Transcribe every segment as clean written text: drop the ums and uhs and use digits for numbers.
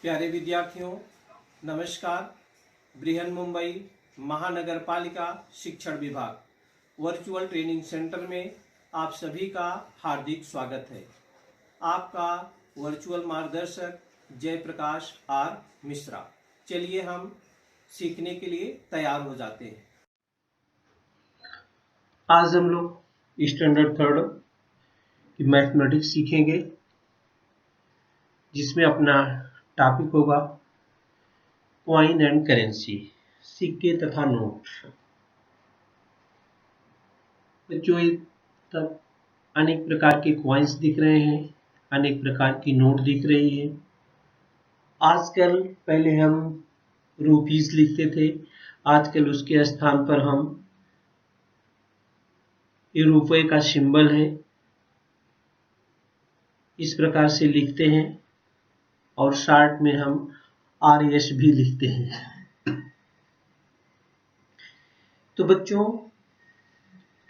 प्यारे विद्यार्थियों, नमस्कार। बृहन मुंबई महानगर पालिका शिक्षण विभाग वर्चुअल ट्रेनिंग सेंटर में आप सभी का हार्दिक स्वागत है। आपका वर्चुअल मार्गदर्शक जयप्रकाश आर मिश्रा। चलिए हम सीखने के लिए तैयार हो जाते हैं। आज हम लोग स्टैंडर्ड थर्ड की मैथमेटिक्स सीखेंगे, जिसमें अपना टॉपिक होगा कॉइन एंड करेंसी, सिक्के तथा नोट। बच्चों, तब अनेक प्रकार के कॉइन्स दिख रहे हैं, अनेक प्रकार की नोट दिख रही है। आजकल पहले हम रुपीस लिखते थे, आजकल उसके स्थान पर हम ये रुपए का सिंबल है इस प्रकार से लिखते हैं और शार्ट में हम RS भी लिखते हैं। तो बच्चों,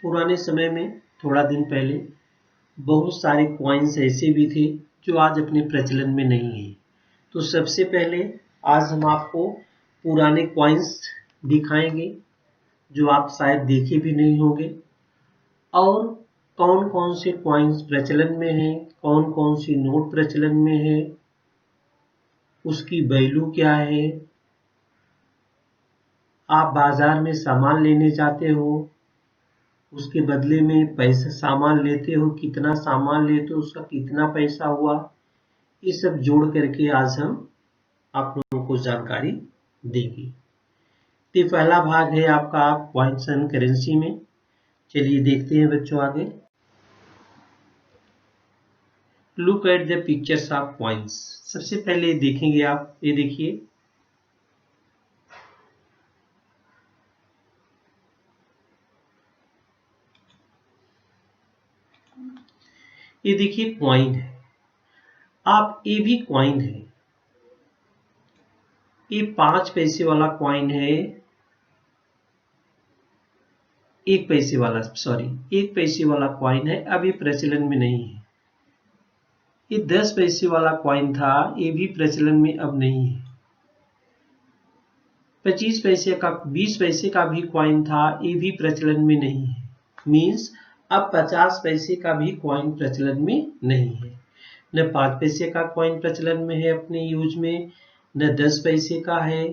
पुराने समय में थोड़ा दिन पहले बहुत सारे कॉइन्स ऐसे भी थे जो आज अपने प्रचलन में नहीं है। तो सबसे पहले आज हम आपको पुराने कॉइन्स दिखाएंगे जो आप शायद देखे भी नहीं होंगे, और कौन कौन से कॉइन्स प्रचलन में हैं, कौन कौन सी नोट प्रचलन में है, उसकी वैल्यू क्या है। आप बाजार में सामान लेने जाते हो, उसके बदले में पैसा सामान लेते हो, कितना सामान लेते हो, उसका कितना पैसा हुआ, ये सब जोड़ करके आज हम आप लोगों को जानकारी देंगे। तो पहला भाग है आपका कॉइन्स एंड करेंसी में। चलिए देखते हैं बच्चों आगे। Look at the pictures of coins. सबसे पहले देखेंगे आप, ये देखिए, ये देखिए कॉइन है। आप ये भी कॉइन है, ये 5 पैसे वाला कॉइन है, 1 पैसे वाला, सॉरी 1 पैसे वाला कॉइन है, अभी प्रचलन में नहीं है। ये 10 पैसे वाला कॉइन था, ये भी प्रचलन में अब नहीं है। 25 पैसे का, 20 पैसे का भी कॉइन था, ये भी प्रचलन में नहीं है। मीन्स अब 50 पैसे का भी कॉइन प्रचलन में नहीं है। न 5 पैसे का कॉइन प्रचलन में है अपने यूज में, न 10 पैसे का है,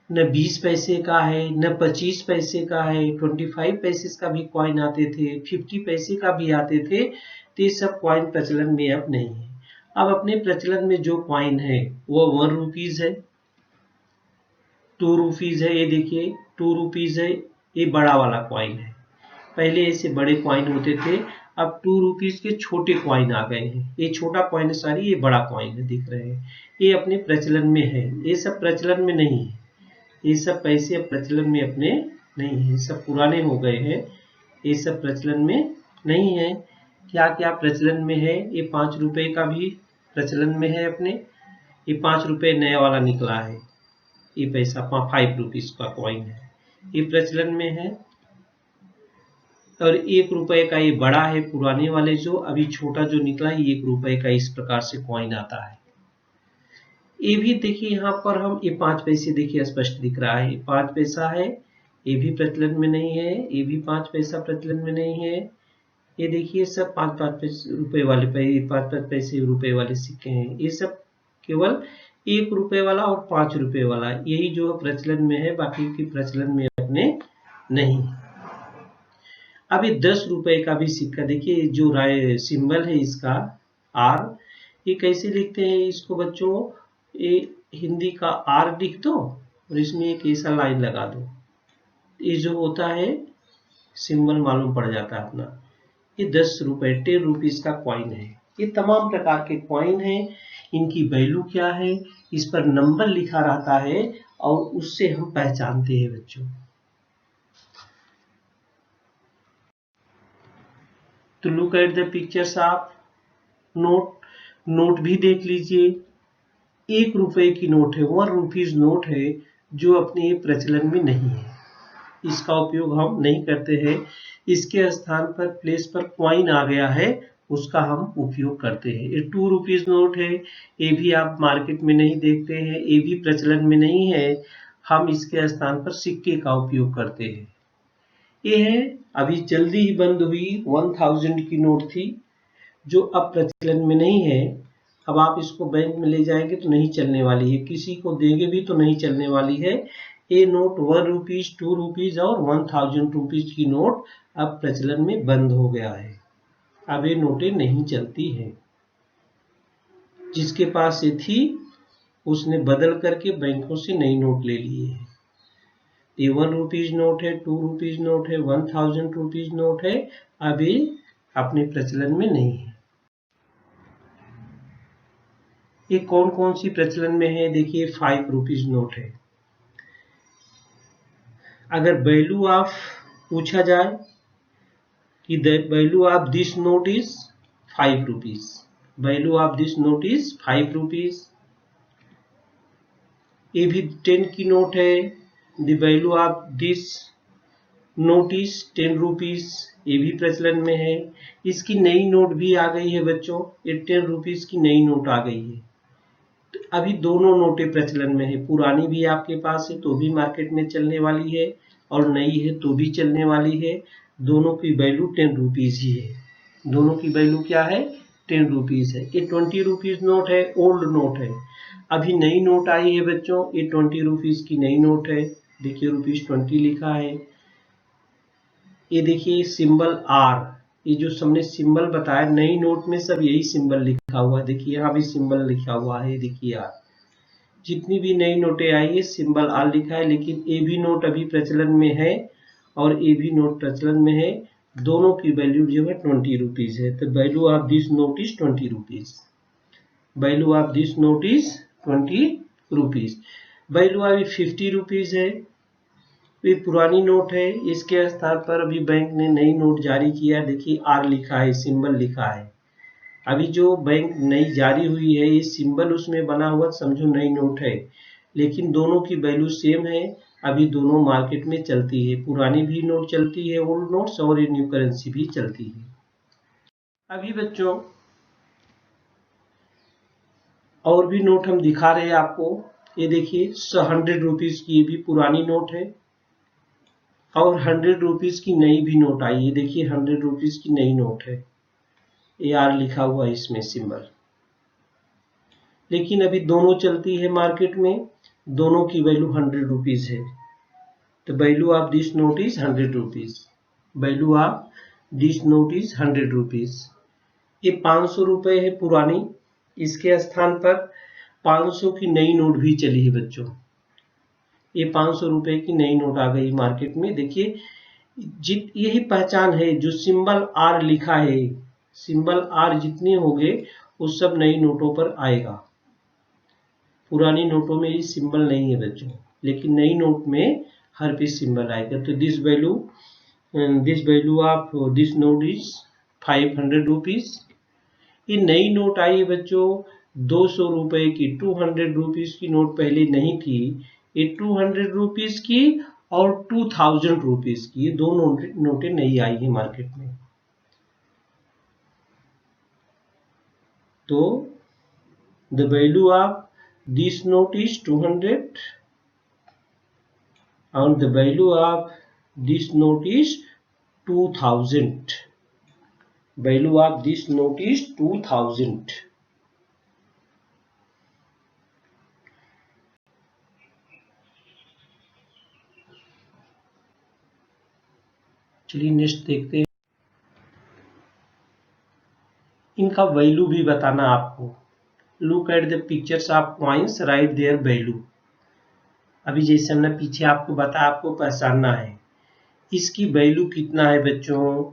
न 20 पैसे का है, न 25 पैसे का है। 25 पैसे का भी कॉइन आते थे, 50 पैसे का भी आते थे। तो ये सब कॉइन प्रचलन में अब नहीं है। अब अपने प्रचलन में जो कॉइन है वो 1 रुपीज है, 2 रुपीज है। ये देखिए 2 रुपीज है, ये बड़ा वाला कॉइन है। पहले ऐसे बड़े कॉइन होते थे, अब 2 रुपीज के छोटे कॉइन आ गए हैं। ये छोटा कॉइन है, सॉरी ये बड़ा कॉइन है, दिख रहे हैं। ये अपने प्रचलन में है, ये सब प्रचलन में नहीं है। ये सब पैसे अब प्रचलन में अपने नहीं है, सब पुराने हो गए हैं, ये सब प्रचलन में नहीं है। क्या क्या प्रचलन में है? ये 5 रुपए का भी प्रचलन में है अपने। ये 5 रुपए नया वाला निकला है, ये पैसा 5 रुपीज का कॉइन है, ये प्रचलन में है। और 1 रुपए का ये बड़ा है, पुराने वाले जो, अभी छोटा जो निकला है 1 रुपए का, इस प्रकार से कॉइन आता है। ये भी देखिए यहाँ पर हम, ये 5 पैसे देखिए स्पष्ट दिख रहा है, 5 पैसा है, ये भी प्रचलन में नहीं है, ये भी 5 पैसा प्रचलन में नहीं है। ये देखिए सब 5-5 रुपए वाले, 5-5 पैसे रुपए वाले सिक्के हैं। ये सब केवल 1 रुपए वाला और 5 रुपए वाला, यही जो प्रचलन में है, बाकी की प्रचलन में अपने नहीं। अब ये 10 रुपए का भी सिक्का देखिए, जो सिंबल है इसका R, ये कैसे लिखते हैं इसको बच्चों? ये हिंदी का R लिख दो और इसमें एक ऐसा लाइन लगा दो, ये जो होता है सिंबल मालूम पड़ जाता है अपना। ये 10 रुपए, 10 रुपीज का कॉइन है। ये तमाम प्रकार के कॉइन हैं, इनकी वैल्यू क्या है, इस पर नंबर लिखा रहता है और उससे हम पहचानते हैं बच्चों। तो look at the pictures of note. Note भी देख लीजिए, 1 रुपए की नोट है, 1 रुपीज नोट है, जो अपने प्रचलन में नहीं है, इसका उपयोग हम नहीं करते हैं। इसके स्थान पर, प्लेस पर कॉइन आ गया है, उसका हम उपयोग करते हैं। ये 2 रुपीज नोट है, ये भी आप मार्केट में नहीं देखते हैं, ये भी प्रचलन में नहीं है। हम इसके स्थान पर सिक्के का उपयोग करते हैं। ये है, अभी जल्दी ही बंद हुई 1000 की नोट थी, जो अब प्रचलन में नहीं है। अब आप इसको बैंक में ले जाएंगे तो नहीं चलने वाली है, किसी को देंगे भी तो नहीं चलने वाली है। ये नोट 1 रुपीज, 2 रुपीज और 1000 रुपीज की नोट अब प्रचलन में बंद हो गया है। अब ये नोटें नहीं चलती हैं। जिसके पास ये थी उसने बदल करके बैंकों से नई नोट ले लिए है। ये 1 रुपीज नोट है, 2 रुपीज नोट है, 1000 रुपीज नोट है, अभी अपने प्रचलन में नहीं है। ये कौन कौन सी प्रचलन में है, देखिए 5 रुपीज नोट है। अगर वैल्यू ऑफ पूछा जाए कि the value of this note is 5 rupees, value of this note is 5 rupees. ये भी 10 की नोट है, the value of this note is 10 rupees, ये भी प्रचलन में है। इसकी नई नोट भी आ गई है बच्चों, ये 10 रुपीज की नई नोट आ गई है। तो अभी दोनों नोटें प्रचलन में है, पुरानी भी आपके पास है तो भी मार्केट में चलने वाली है, और नई है तो भी चलने वाली है। दोनों की वैल्यू 10 रुपीज ही है। दोनों की वैल्यू क्या है, 10 रुपीज है। ये 20 रुपीज नोट है, ओल्ड नोट है। अभी नई नोट आई है बच्चों, ये 20 रुपीज की नई नोट है। देखिए ₹20 लिखा है। ये देखिए सिंबल आर, ये जो हमने सिंबल बताया नई नोट में सब यही सिंबल लिखा हुआ है। देखिए यहाँ भी सिंबल लिखा हुआ है, देखिए आर। जितनी भी नई नोटें आई है सिंबल आर लिखा है, लेकिन ए भी नोट अभी प्रचलन में है और ए भी नोट प्रचलन में है। दोनों की वैल्यू जो है 20 रुपीज है। तो value of this note is 20 rupees. Value of this note is 20 rupees. Value अभी 50 रुपीज है, ये पुरानी नोट है। इसके स्थान पर अभी बैंक ने नई नोट जारी किया, देखिए आर लिखा है, सिंबल लिखा है। अभी जो बैंक नई जारी हुई है ये सिंबल उसमें बना हुआ समझो नई नोट है, लेकिन दोनों की वैल्यू सेम है। अभी दोनों मार्केट में चलती है, पुरानी भी नोट चलती है ओल्ड नोट्स, और ये न्यू करेंसी भी चलती है। अभी बच्चों और भी नोट हम दिखा रहे हैं आपको। ये देखिए 100 रुपीज की, ये भी पुरानी नोट है, और 100 रुपीज की नई भी नोट आई है। देखिए 100 रुपीज की नई नोट है, ए आर लिखा हुआ है इसमें सिंबल। लेकिन अभी दोनों चलती है मार्केट में, दोनों की वैल्यू 100 रुपीज है। तो value of this note is 100 rupees. Value of this note is 100 rupees. ये 500 रुपए है पुरानी, इसके स्थान पर 500 की नई नोट भी चली है बच्चों। ये 500 रुपए की नई नोट आ गई मार्केट में। देखिए यही पहचान है, जो सिंबल आर लिखा है, सिंबल आर जितने होंगे वो सब नई नोटों पर आएगा। पुरानी नोटों में ये सिंबल नहीं है बच्चों, लेकिन नई नोट में हर पे सिंबल आएगा। तो this value of this note is 500 rupees. ये नई नोट आई है बच्चों 200 रुपए की, 200 रुपीज की नोट पहले नहीं थी। ये 200 रुपीज की और 2000 रुपीज की, ये दो नोटें नई आई है मार्केट में। तो the value of this note is 200 and the value of this note is 2000. Value of this note is 2000. चलिए नेक्स्ट देखते हैं। इनका वैल्यू भी बताना आपको। Look at the pictures of coins, right their value. अभी जैसे हमने पीछे आपको बताया, आपको पहचानना है इसकी वैल्यू कितना है बच्चों।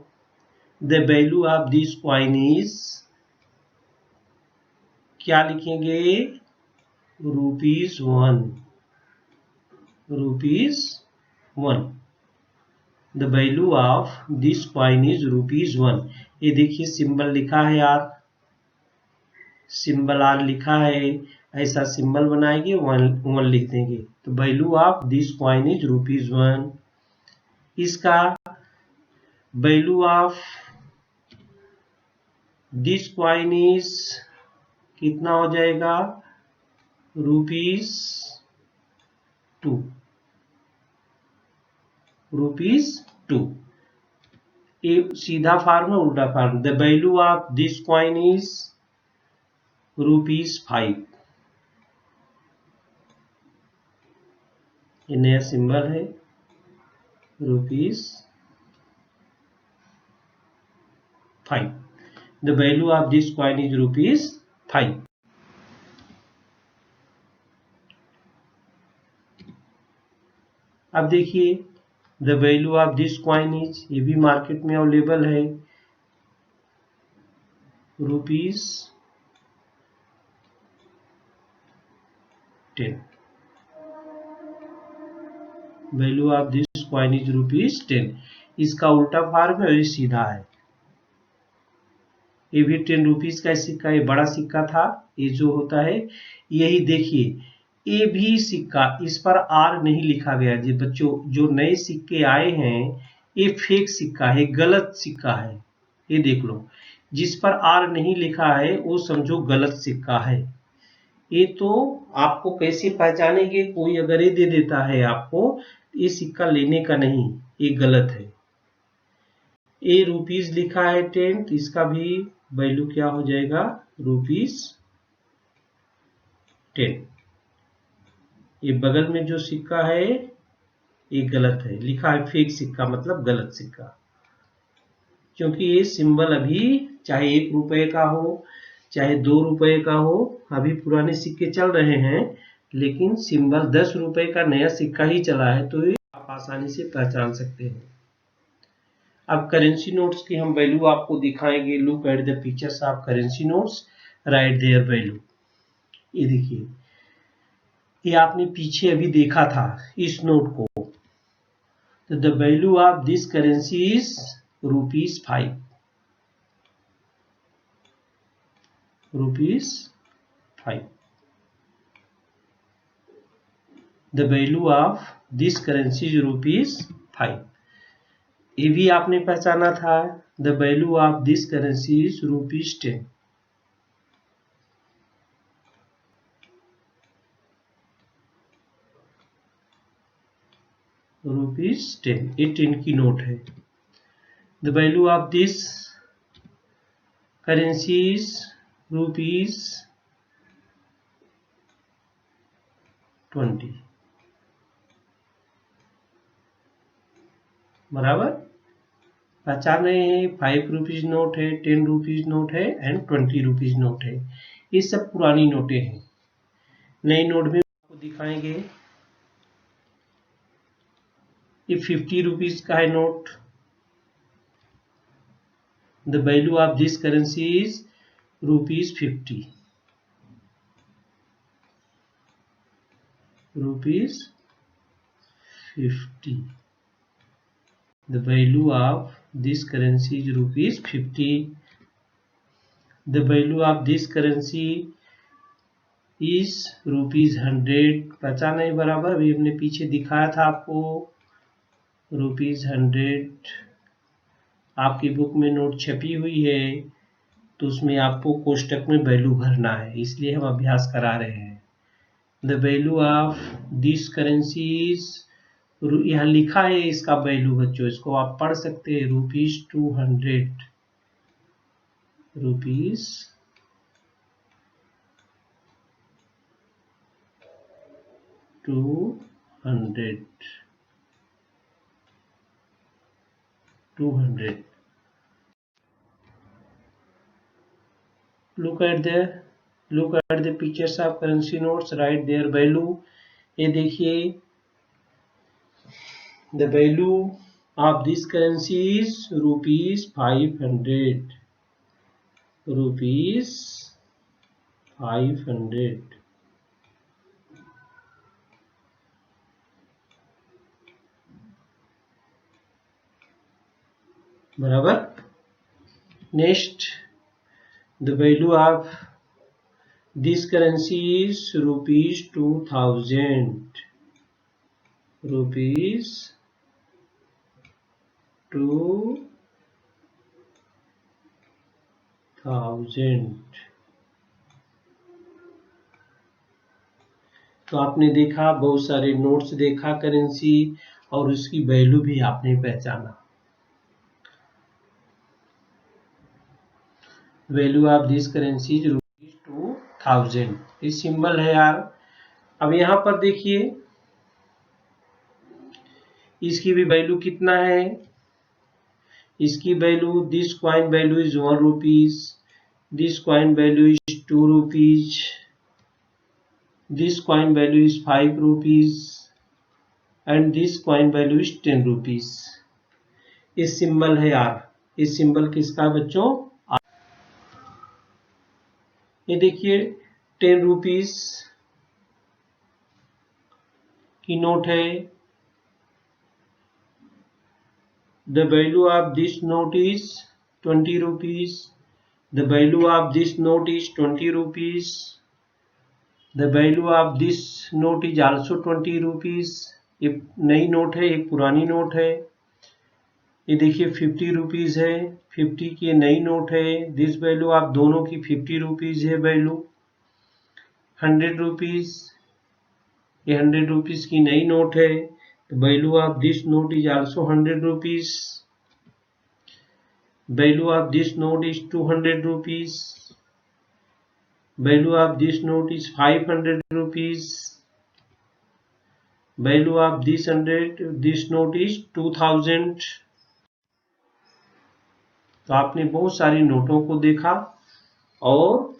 The value of this coin is, क्या लिखेंगे, ₹1। ₹1। The value of this coin is ₹1। ये देखिए सिंबल लिखा है आर, सिंबल आर लिखा है, ऐसा सिंबल बनाएंगे 1 लिख देंगे। तो value of this coin is ₹1। इसका value of this coin is कितना हो जाएगा, ₹2, ₹2। ये सीधा फॉर्म है, उल्टा form. The value of this coin is ₹5। ये नया सिंबल है, ₹5। The value of this coin is ₹5। अब देखिए, the value of this coin is, ये भी मार्केट में अवेलेबल है, ₹10। Value of this coin is ₹10। इसका उल्टा फॉर्म है और ये सीधा है। ये भी 10 रुपीज का सिक्का, ये बड़ा सिक्का था। ये जो होता है, यही देखिए, ये भी सिक्का, इस पर आर नहीं लिखा गया जी बच्चों। जो नए सिक्के आए हैं, ये फेक सिक्का है, गलत सिक्का है। ये देख लो, जिस पर आर नहीं लिखा है वो समझो गलत सिक्का है। ये तो आपको कैसे पहचानेंगे, कोई अगर ये दे देता है आपको, ये सिक्का लेने का नहीं, ये गलत है। ये रुपीज लिखा है 10, तो इसका भी वैल्यू क्या हो जाएगा, ₹10। ये बगल में जो सिक्का है ये गलत है, लिखा है फेक सिक्का, मतलब गलत सिक्का। क्योंकि ये सिंबल अभी चाहे ₹1 का हो, चाहे ₹2 का हो, अभी पुराने सिक्के चल रहे हैं, लेकिन सिंबल ₹10 का नया सिक्का ही चला है, तो ये आप आसानी से पहचान सकते हैं। अब करेंसी नोट्स की हम वैल्यू आपको दिखाएंगे। Look at the pictures of currency notes, right their value. ये देखिए, ये आपने पीछे अभी देखा था इस नोट को। तो the value of this currency is ₹5। ₹5। The value of this currency is ₹5। ये भी आपने पहचाना था। The value of this currency is ₹10। ₹10, ये 10 की नोट है। The value of this currency is ₹20। बराबर पहचान रहे हैं, ₹5 नोट है, ₹10 नोट है एंड ₹20 नोट है। ये सब पुरानी नोटें हैं। नई नोट भी आपको दिखाएंगे। ये ₹50 का है note. The value of this currency is ₹50। ₹50। The value of this currency is ₹50. The value of this currency is ₹100। पहचाना है बराबर, अभी हमने पीछे दिखाया था आपको। ₹100 आपकी बुक में नोट छपी हुई है, तो उसमें आपको कोष्टक में वैल्यू भरना है, इसलिए हम अभ्यास करा रहे हैं। The value of this currency is, यहाँ लिखा है इसका वैल्यू बच्चों, इसको आप पढ़ सकते हैं, ₹200। ₹200। look at the pictures of currency notes, write their value। ये देखिए, the value of this currency is ₹500। ₹500। बराबर। Next, the value of this currency is ₹2000। 1000। तो आपने देखा, बहुत सारे नोट्स देखा करेंसी, और उसकी वैल्यू भी आपने पहचाना। वैल्यू ऑफ दिस करेंसी ₹2000, ये सिंबल है यार। अब यहाँ पर देखिए, इसकी भी वैल्यू कितना है। इसकी value, this coin value is ₹1, this coin value is ₹2, this coin value is ₹5, and this coin value is ₹10। ये सिंबल है यार। ये सिंबल किसका है बच्चों? ये देखिए, ₹10 की नोट है। The value of this note is ₹20. The value of this note is ₹20. The value of this note is also ₹20. ये नई नोट है, एक पुरानी नोट है। ये देखिए ₹50 है, 50 की नई नोट है। दिस वैल्यू आप दोनों की ₹50 है वैल्यू। ₹100, ये ₹100 की नई नोट है। The value of this note is also ₹100. Value of this note is ₹200. Value of this note is ₹500. Value of this note is 2000. तो आपने बहुत सारी नोटों को देखा और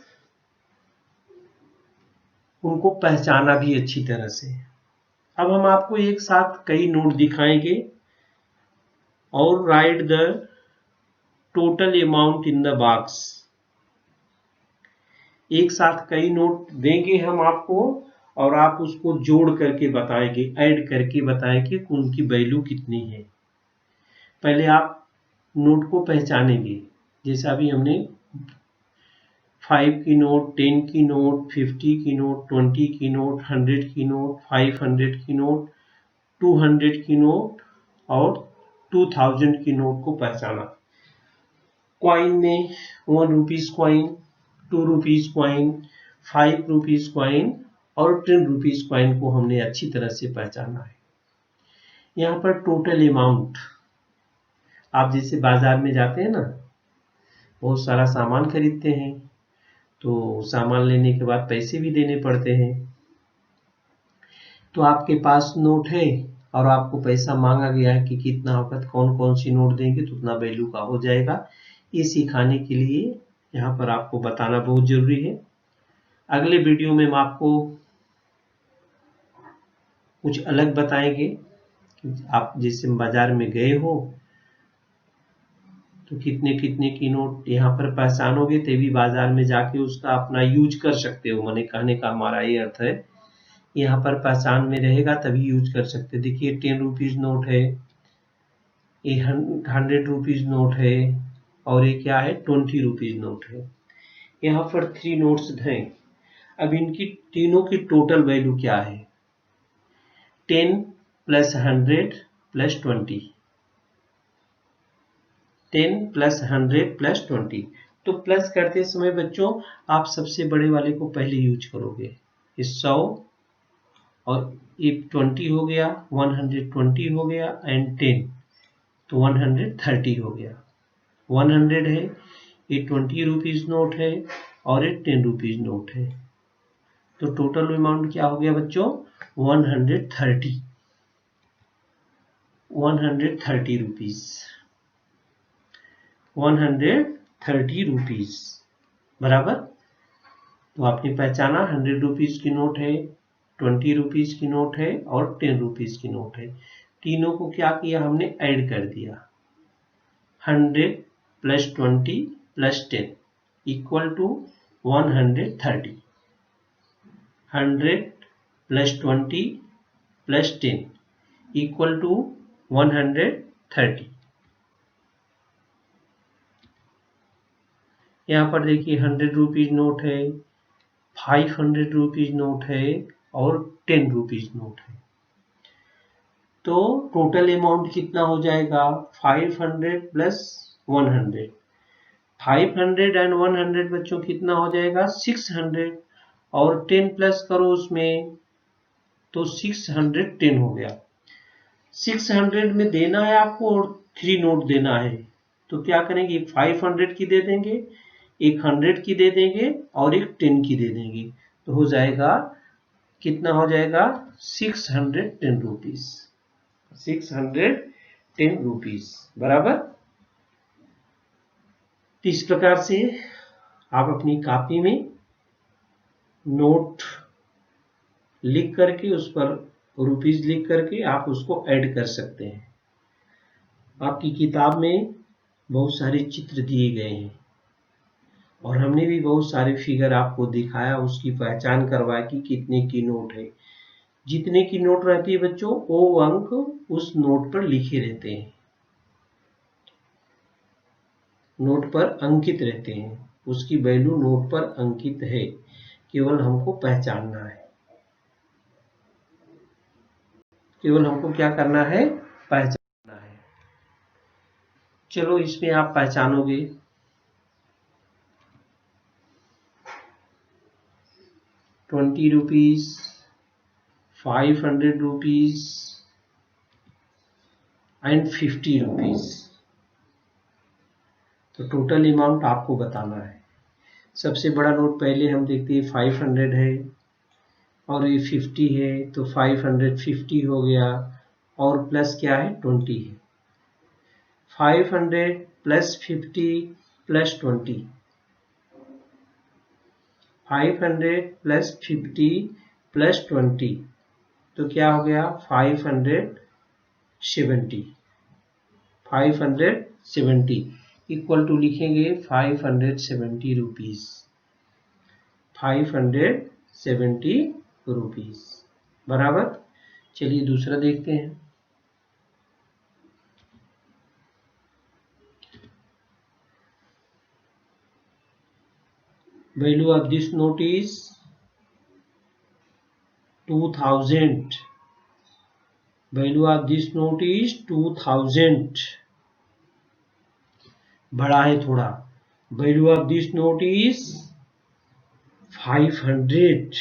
उनको पहचाना भी अच्छी तरह से। अब हम आपको एक साथ कई नोट दिखाएंगे और right the total amount in the box. एक साथ कई नोट देंगे हम आपको और आप उसको जोड़ करके बताएंगे, ऐड करके बताएंगे कि उनकी वैल्यू कितनी है। पहले आप नोट को पहचानेंगे, जैसा अभी हमने 5 की नोट, 10 की नोट, 50 की नोट, 20 की नोट, 100 की नोट, 500 की नोट, 200 की नोट और 2000 की नोट को पहचाना। कॉइन में ₹1 कॉइन, ₹2 कॉइन, ₹5 कॉइन और ₹10 कॉइन को हमने अच्छी तरह से पहचाना है। यहाँ पर टोटल अमाउंट, आप जैसे बाजार में जाते हैं ना, बहुत सारा सामान खरीदते हैं, तो सामान लेने के बाद पैसे भी देने पड़ते हैं। तो आपके पास नोट है और आपको पैसा मांगा गया है कि कितना वक्त कौन कौन सी नोट देंगे तो उतना वैल्यू का हो जाएगा। ये सिखाने के लिए यहाँ पर आपको बताना बहुत जरूरी है। अगले वीडियो में हम आपको कुछ अलग बताएंगे। आप जैसे बाजार में गए हो तो कितने कितने की नोट यहाँ पर पहचानोगे, तभी बाजार में जाके उसका अपना यूज कर सकते हो। मैंने कहने का हमारा ये अर्थ है, यहाँ पर पहचान में रहेगा तभी यूज कर सकते। देखिए ₹10 नोट है, ये ₹100 नोट है और ये क्या है, ₹20 नोट है। यहाँ पर 3 नोट्स हैं। अब इनकी तीनों की टोटल वैल्यू क्या है? 10 + 100 + 20, 10 + 100 + 20। तो प्लस करते समय बच्चों आप सबसे बड़े वाले को पहले यूज करोगे। ये 100 और ये 20 हो गया, 120 हो गया एंड 10, तो 130 हो गया। 100 है, ये ₹20 नोट है और ये ₹10 नोट है। तो टोटल अमाउंट क्या हो गया बच्चों? 130 ₹130, 130 बराबर। तो आपने पहचाना ₹100 की नोट है, ₹20 की नोट है और ₹10 की नोट है। तीनों को क्या किया हमने? ऐड कर दिया। 100 + 20 + 10 = 130। 100 + 20 + 10 = 130। यहाँ पर देखिए ₹100 नोट है, ₹500 नोट है और ₹10 नोट है। तो टोटल अमाउंट कितना हो जाएगा? 500 + 100, 500 एंड 100 बच्चों कितना हो जाएगा 600 और 10 प्लस करो उसमें तो 610 हो गया। 600 में देना है आपको और 3 नोट देना है तो क्या करेंगे, एक 500 की दे देंगे, एक 100 की दे देंगे और एक 10 की दे देंगे तो हो जाएगा, कितना हो जाएगा 610 रुपीज, 610 रुपीज बराबर। इस प्रकार से आप अपनी कॉपी में नोट लिख करके उस पर रुपीज लिख करके आप उसको ऐड कर सकते हैं। आपकी किताब में बहुत सारे चित्र दिए गए हैं और हमने भी बहुत सारे फिगर आपको दिखाया, उसकी पहचान करवाया कि कितने की नोट है। जितने की नोट रहती है बच्चों वो अंक उस नोट पर लिखे रहते हैं, नोट पर अंकित रहते हैं, उसकी वैल्यू नोट पर अंकित है, केवल हमको पहचानना है, केवल हमको क्या करना है, पहचानना है। चलो इसमें आप पहचानोगे 20 रुपीज, 500 रुपीज एंड 50 रुपीज। तो टोटल अमाउंट आपको बताना है। सबसे बड़ा नोट पहले हम देखते हैं 500 है और ये 50 है तो 550 हो गया और प्लस क्या है 20 है। 500 प्लस 50 प्लस 20, 500 प्लस 50 प्लस 20 तो क्या हो गया 570, 570 इक्वल टू लिखेंगे 570 रुपीज, 570 रुपीज बराबर। चलिए दूसरा देखते हैं। Value of this note is 2000. Value of this note is 2000. बड़ा है थोड़ा। Value of this note is 500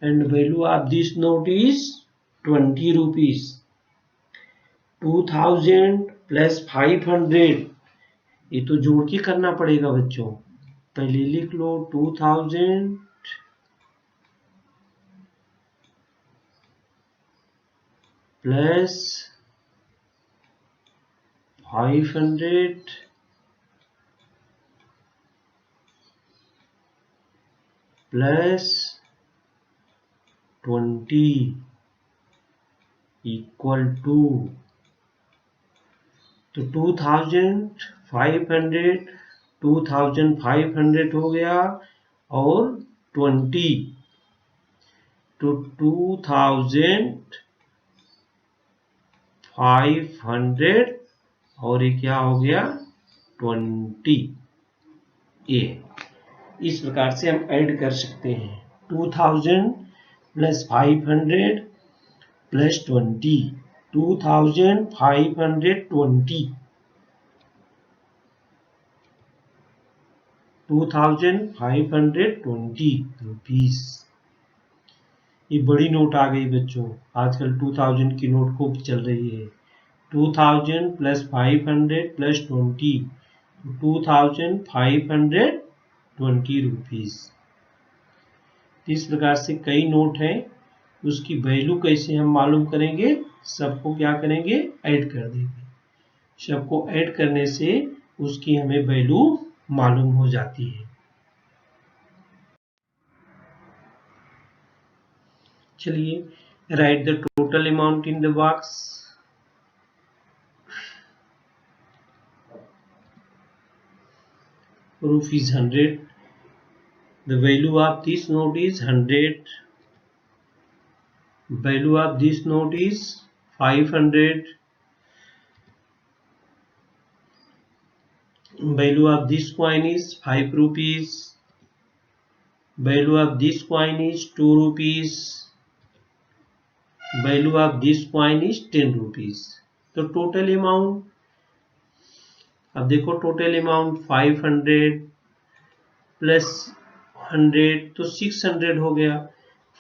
and value of this note is 20 rupees. 2000 plus 500 ये तो जोड़ के करना पड़ेगा बच्चों, पहले लिख लो 2000 प्लस 500 प्लस 20 इक्वल टू, तो 2500 हो गया और 20 तो 2500 और ये क्या हो गया 20 ए। इस प्रकार से हम ऐड कर सकते हैं 2000 प्लस 500 प्लस 20, 2520, 2520 रुपीस। ये बड़ी नोट आ गई बच्चों, आजकल 2000 की नोट खूब चल रही है। 2000 प्लस 500 प्लस 20, 2520 रुपीस। इस प्रकार से कई नोट हैं, उसकी वैल्यू कैसे हम मालूम करेंगे, सबको क्या करेंगे ऐड कर देंगे, सबको ऐड करने से उसकी हमें वैल्यू मालूम हो जाती है। चलिए right the total amount in the box. Proof is 100. The value of this note is 100. Value of this note is 500. Value of this coin is 5 rupees. Value of this coin is 2 rupees. Value of this coin is 10 rupees. तो total amount अब देखो total amount 500 plus 100 तो 600 हो गया,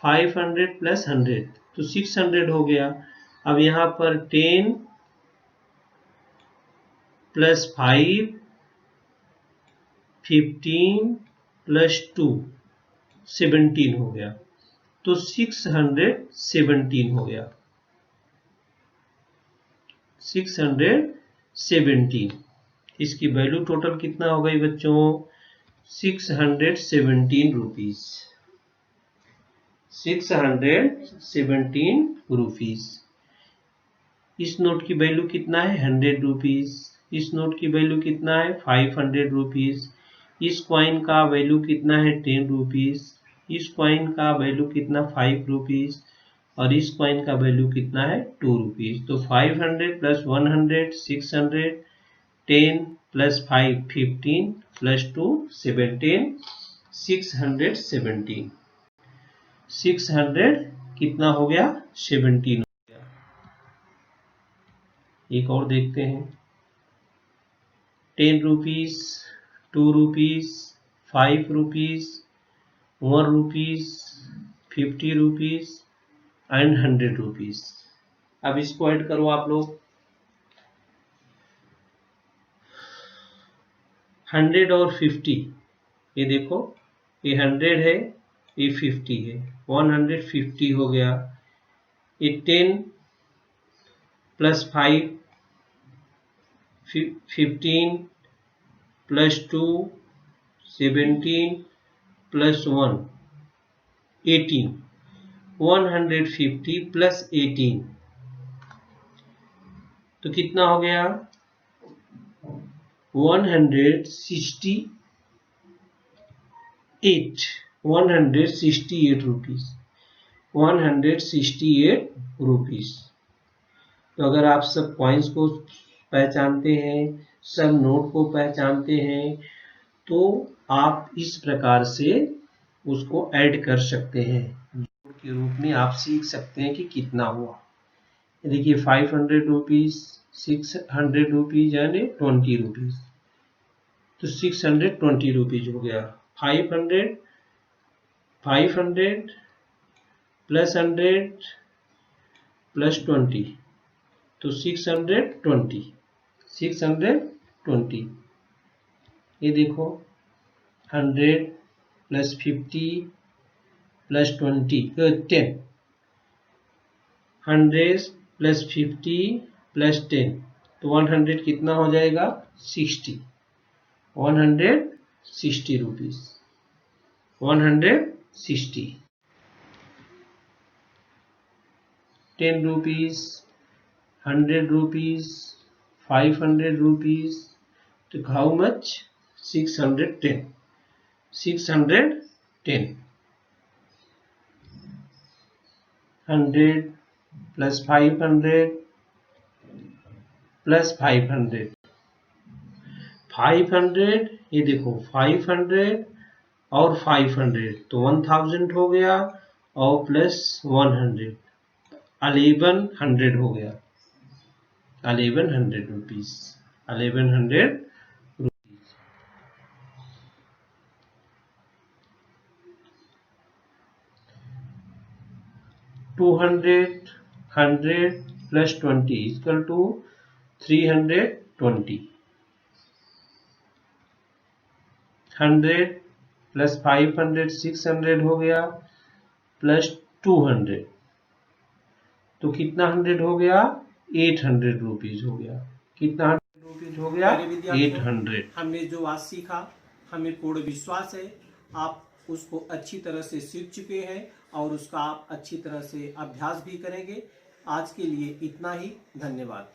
500 plus 100 तो 600 हो गया। अब यहाँ पर 10 प्लस 5 15 प्लस 2 17 हो गया, तो 617 हो गया, 617। इसकी वैल्यू टोटल कितना हो गई बच्चों? 617 रुपीज, 617 रुपीज। इस नोट की वैल्यू कितना है? 100 रुपीज। इस नोट की वैल्यू कितना है? 500 रुपीज। इस कॉइन का वैल्यू कितना है? 10 रुपीज। इस कॉइन का वैल्यू कितना? 5 रुपीज। और इस कॉइन का वैल्यू कितना है? 2 रुपीज। तो 500 प्लस 100 600, 10 प्लस 5 15 प्लस 2 17, 617। 600 कितना हो गया? 17 हो गया। एक और देखते हैं। 10 rupees, 2 rupees, 5 rupees, 1 rupees, 50 rupees and 100 rupees. अब इसको ऐड करो आप लोग। 100 और 50, ये देखो, ये 100 है, ये 50 है, 150 हो गया। ये 10 प्लस 5 15 प्लस 2 17 प्लस 1 18, 150 प्लस 18 तो कितना हो गया? 168 रुपीज, 168 रुपीज। तो अगर आप सब कॉइन्स को पहचानते हैं, सब नोट को पहचानते हैं, तो आप इस प्रकार से उसको ऐड कर सकते हैं। नोट के रूप में आप सीख सकते हैं कि कितना हुआ। देखिए 500 रुपीज, 600 रुपीज यानी 20 रुपीज, तो 620 रुपीज हो गया। 500 प्लस 100 प्लस 20 तो 620। ये देखो 100 प्लस 50 प्लस 20 10, 100 प्लस 50 प्लस 10 तो 100 कितना हो जाएगा? 60, 160 रुपीज, 160। 10 रुपीज, 100 रुपीज, 500 रुपीज, तो हाउ मच? 610, 610। 100 प्लस 500 प्लस 500, 500, ये देखो 500 और 500 तो 1000 हो गया, और प्लस 100 1100 हो गया, 1100 rupees, 1100 rupees. 200, 100 plus 20 equal to 320, 100 plus 500 600 हो गया, प्लस 200 तो कितना 100 हो गया? 800 रुपीज हो गया। कितना 100 रुपीज हो गया? 800। हमने जो आज सीखा, हमें पूर्ण विश्वास है आप उसको अच्छी तरह से सीख चुके हैं और उसका आप अच्छी तरह से अभ्यास भी करेंगे। आज के लिए इतना ही, धन्यवाद।